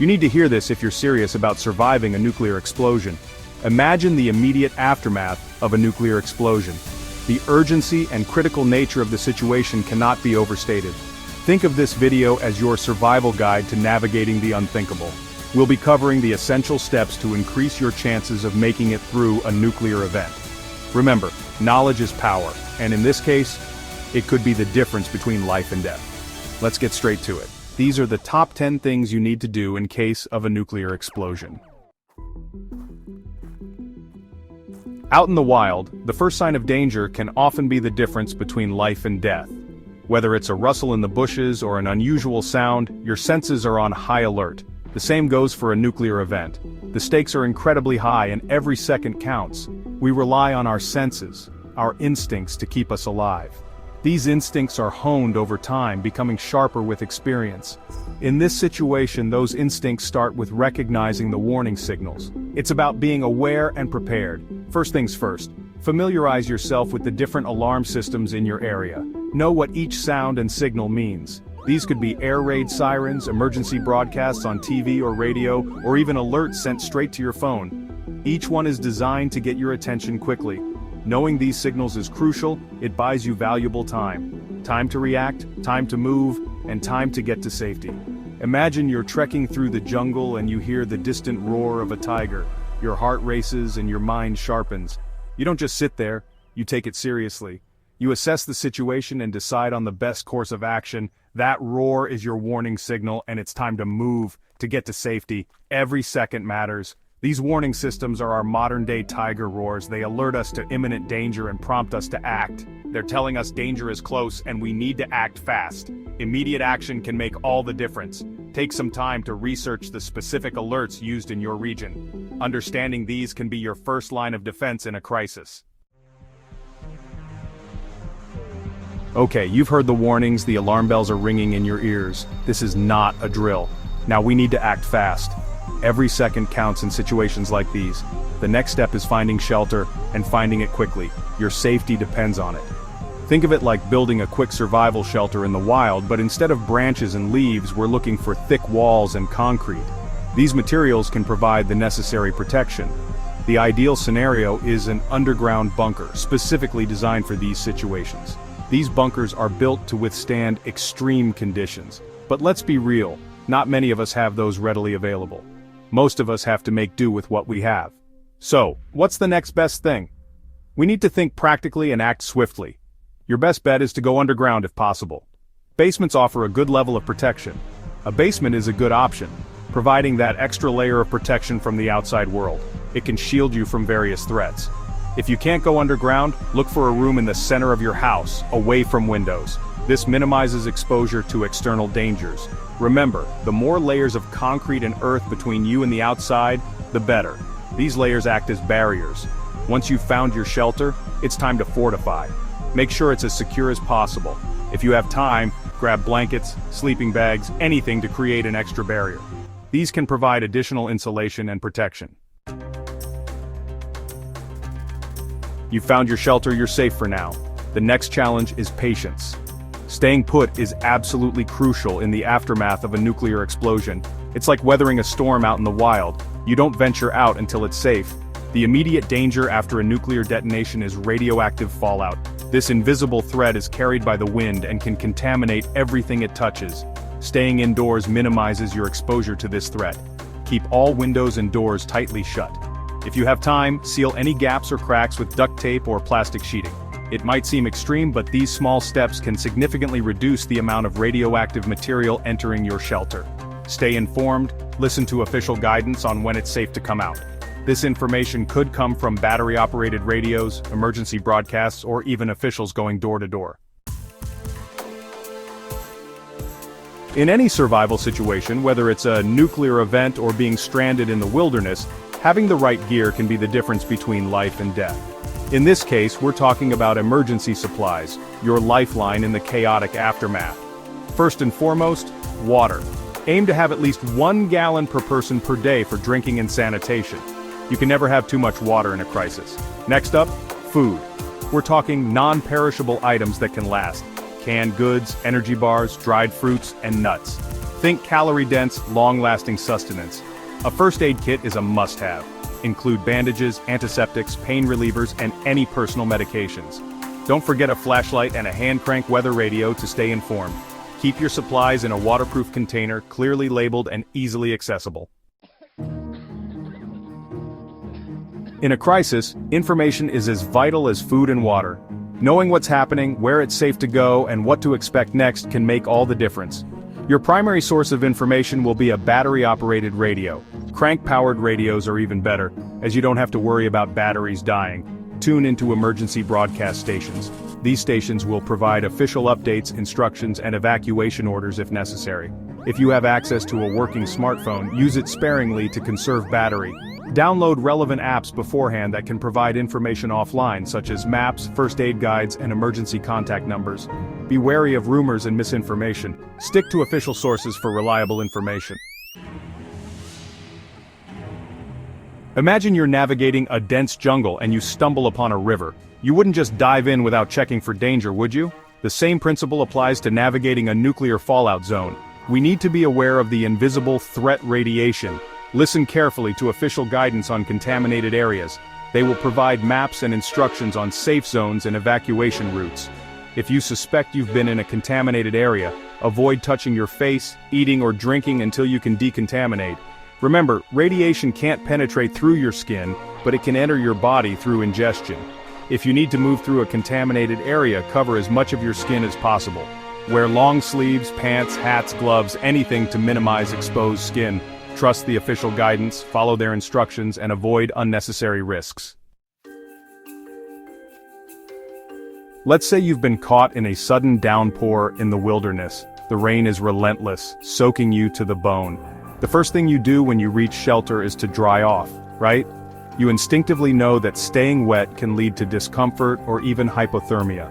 You need to hear this if you're serious about surviving a nuclear explosion. Imagine the immediate aftermath of a nuclear explosion. The urgency and critical nature of the situation cannot be overstated. Think of this video as your survival guide to navigating the unthinkable. We'll be covering the essential steps to increase your chances of making it through a nuclear event. Remember, knowledge is power, and in this case, it could be the difference between life and death. Let's get straight to it. These are the top 10 things you need to do in case of a nuclear explosion. Out in the wild, the first sign of danger can often be the difference between life and death. Whether it's a rustle in the bushes or an unusual sound, your senses are on high alert. The same goes for a nuclear event. The stakes are incredibly high and every second counts. We rely on our senses, our instincts to keep us alive. These instincts are honed over time, becoming sharper with experience. In this situation, those instincts start with recognizing the warning signals. It's about being aware and prepared. First things first, familiarize yourself with the different alarm systems in your area. Know what each sound and signal means. These could be air raid sirens, emergency broadcasts on TV or radio, or even alerts sent straight to your phone. Each one is designed to get your attention quickly. Knowing these signals is crucial. It buys you valuable time. Time to react, time to move, and time to get to safety. Imagine you're trekking through the jungle and you hear the distant roar of a tiger. Your heart races and your mind sharpens. You don't just sit there, you take it seriously. You assess the situation and decide on the best course of action. That roar is your warning signal, and it's time to move, to get to safety. Every second matters. These warning systems are our modern-day tiger roars. They alert us to imminent danger and prompt us to act. They're telling us danger is close and we need to act fast. Immediate action can make all the difference. Take some time to research the specific alerts used in your region. Understanding these can be your first line of defense in a crisis. Okay, you've heard the warnings, the alarm bells are ringing in your ears. This is not a drill. Now we need to act fast. Every second counts in situations like these. The next step is finding shelter, and finding it quickly. Your safety depends on it. Think of it like building a quick survival shelter in the wild, but instead of branches and leaves, we're looking for thick walls and concrete. These materials can provide the necessary protection. The ideal scenario is an underground bunker, specifically designed for these situations. These bunkers are built to withstand extreme conditions. But let's be real, not many of us have those readily available. Most of us have to make do with what we have. So, what's the next best thing? We need to think practically and act swiftly. Your best bet is to go underground if possible. Basements offer a good level of protection. A basement is a good option, providing that extra layer of protection from the outside world. It can shield you from various threats. If you can't go underground, look for a room in the center of your house, away from windows. This minimizes exposure to external dangers. Remember, the more layers of concrete and earth between you and the outside, the better. These layers act as barriers. Once you've found your shelter, it's time to fortify. Make sure it's as secure as possible. If you have time, grab blankets, sleeping bags, anything to create an extra barrier. These can provide additional insulation and protection. You've found your shelter, you're safe for now. The next challenge is patience. Staying put is absolutely crucial in the aftermath of a nuclear explosion. It's like weathering a storm out in the wild. You don't venture out until it's safe. The immediate danger after a nuclear detonation is radioactive fallout. This invisible threat is carried by the wind and can contaminate everything it touches. Staying indoors minimizes your exposure to this threat. Keep all windows and doors tightly shut. If you have time, seal any gaps or cracks with duct tape or plastic sheeting. It might seem extreme, but these small steps can significantly reduce the amount of radioactive material entering your shelter. Stay informed, listen to official guidance on when it's safe to come out. This information could come from battery-operated radios, emergency broadcasts, or even officials going door to door. In any survival situation, whether it's a nuclear event or being stranded in the wilderness, having the right gear can be the difference between life and death. In this case, we're talking about emergency supplies, your lifeline in the chaotic aftermath. First and foremost, water. Aim to have at least 1 gallon per person per day for drinking and sanitation. You can never have too much water in a crisis. Next up, food. We're talking non-perishable items that can last. Canned goods, energy bars, dried fruits, and nuts. Think calorie-dense, long-lasting sustenance. A first aid kit is a must-have. Include bandages, antiseptics, pain relievers, and any personal medications. Don't forget a flashlight and a hand-crank weather radio to stay informed. Keep your supplies in a waterproof container, clearly labeled and easily accessible. In a crisis, information is as vital as food and water. Knowing what's happening, where it's safe to go, and what to expect next can make all the difference. Your primary source of information will be a battery-operated radio. Crank-powered radios are even better, as you don't have to worry about batteries dying. Tune into emergency broadcast stations. These stations will provide official updates, instructions, and evacuation orders if necessary. If you have access to a working smartphone, use it sparingly to conserve battery. Download relevant apps beforehand that can provide information offline, such as maps, first aid guides, and emergency contact numbers. Be wary of rumors and misinformation. Stick to official sources for reliable information. Imagine you're navigating a dense jungle and you stumble upon a river. You wouldn't just dive in without checking for danger, would you? The same principle applies to navigating a nuclear fallout zone. We need to be aware of the invisible threat radiation. Listen carefully to official guidance on contaminated areas. They will provide maps and instructions on safe zones and evacuation routes. If you suspect you've been in a contaminated area, avoid touching your face, eating or drinking until you can decontaminate. Remember, radiation can't penetrate through your skin, but it can enter your body through ingestion. If you need to move through a contaminated area, cover as much of your skin as possible. Wear long sleeves, pants, hats, gloves, anything to minimize exposed skin. Trust the official guidance, follow their instructions, and avoid unnecessary risks. Let's say you've been caught in a sudden downpour in the wilderness. The rain is relentless, soaking you to the bone. The first thing you do when you reach shelter is to dry off, right? You instinctively know that staying wet can lead to discomfort or even hypothermia.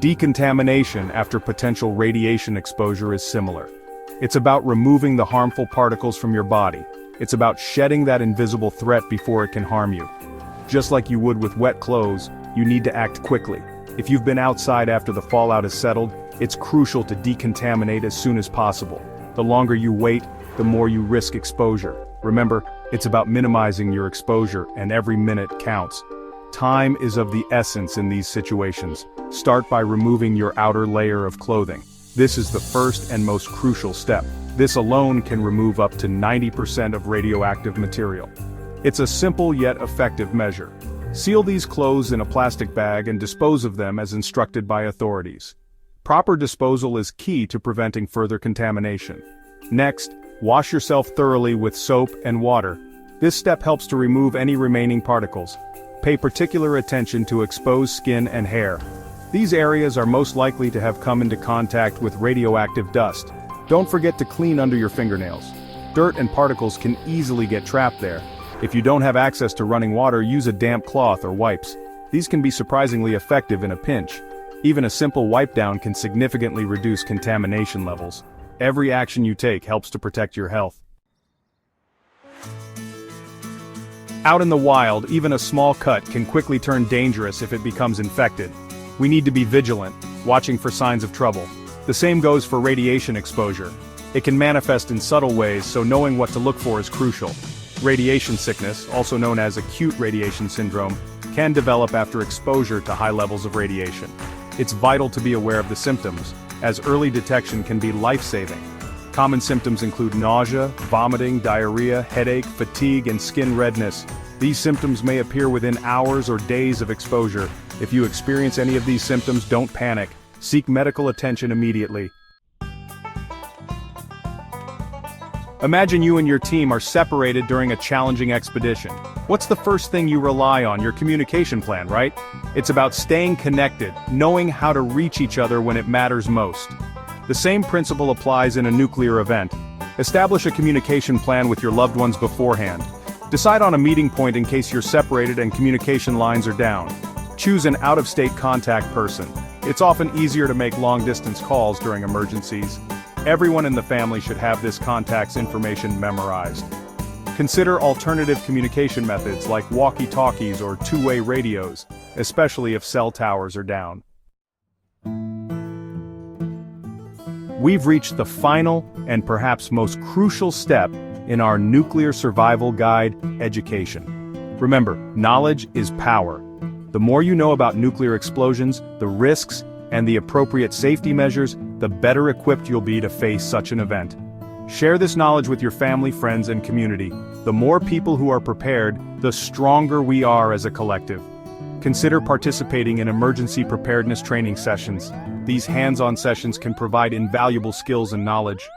Decontamination after potential radiation exposure is similar. It's about removing the harmful particles from your body. It's about shedding that invisible threat before it can harm you. Just like you would with wet clothes, you need to act quickly. If you've been outside after the fallout has settled, it's crucial to decontaminate as soon as possible. The longer you wait, the more you risk exposure. Remember, it's about minimizing your exposure, and every minute counts. Time is of the essence in these situations. Start by removing your outer layer of clothing. This is the first and most crucial step. This alone can remove up to 90% of radioactive material. It's a simple yet effective measure. Seal these clothes in a plastic bag and dispose of them as instructed by authorities. Proper disposal is key to preventing further contamination. Next, wash yourself thoroughly with soap and water. This step helps to remove any remaining particles. Pay particular attention to exposed skin and hair. These areas are most likely to have come into contact with radioactive dust. Don't forget to clean under your fingernails. Dirt and particles can easily get trapped there. If you don't have access to running water, use a damp cloth or wipes. These can be surprisingly effective in a pinch. Even a simple wipe down can significantly reduce contamination levels. Every action you take helps to protect your health. Out in the wild, even a small cut can quickly turn dangerous if it becomes infected. We need to be vigilant, watching for signs of trouble. The same goes for radiation exposure. It can manifest in subtle ways, so knowing what to look for is crucial. Radiation sickness, also known as acute radiation syndrome, can develop after exposure to high levels of radiation. It's vital to be aware of the symptoms, as early detection can be life-saving. Common symptoms include nausea, vomiting, diarrhea, headache, fatigue, and skin redness. These symptoms may appear within hours or days of exposure. If you experience any of these symptoms, don't panic. Seek medical attention immediately. Imagine you and your team are separated during a challenging expedition. What's the first thing you rely on? Your communication plan, right? It's about staying connected, knowing how to reach each other when it matters most. The same principle applies in a nuclear event. Establish a communication plan with your loved ones beforehand. Decide on a meeting point in case you're separated and communication lines are down. Choose an out-of-state contact person. It's often easier to make long-distance calls during emergencies. Everyone in the family should have this contact's information memorized. Consider alternative communication methods like walkie-talkies or two-way radios, especially if cell towers are down. We've reached the final and perhaps most crucial step in our nuclear survival guide, education. Remember, knowledge is power. The more you know about nuclear explosions, the risks, and the appropriate safety measures, the better equipped you'll be to face such an event. Share this knowledge with your family, friends, and community. The more people who are prepared, the stronger we are as a collective. Consider participating in emergency preparedness training sessions. These hands-on sessions can provide invaluable skills and knowledge.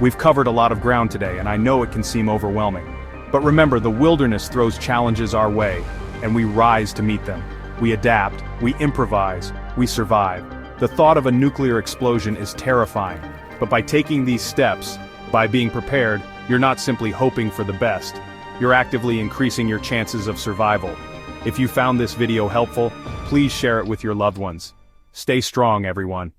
We've covered a lot of ground today, and I know it can seem overwhelming. But remember, the wilderness throws challenges our way, and we rise to meet them. We adapt, we improvise, we survive. The thought of a nuclear explosion is terrifying, but by taking these steps, by being prepared, you're not simply hoping for the best. You're actively increasing your chances of survival. If you found this video helpful, please share it with your loved ones. Stay strong, everyone.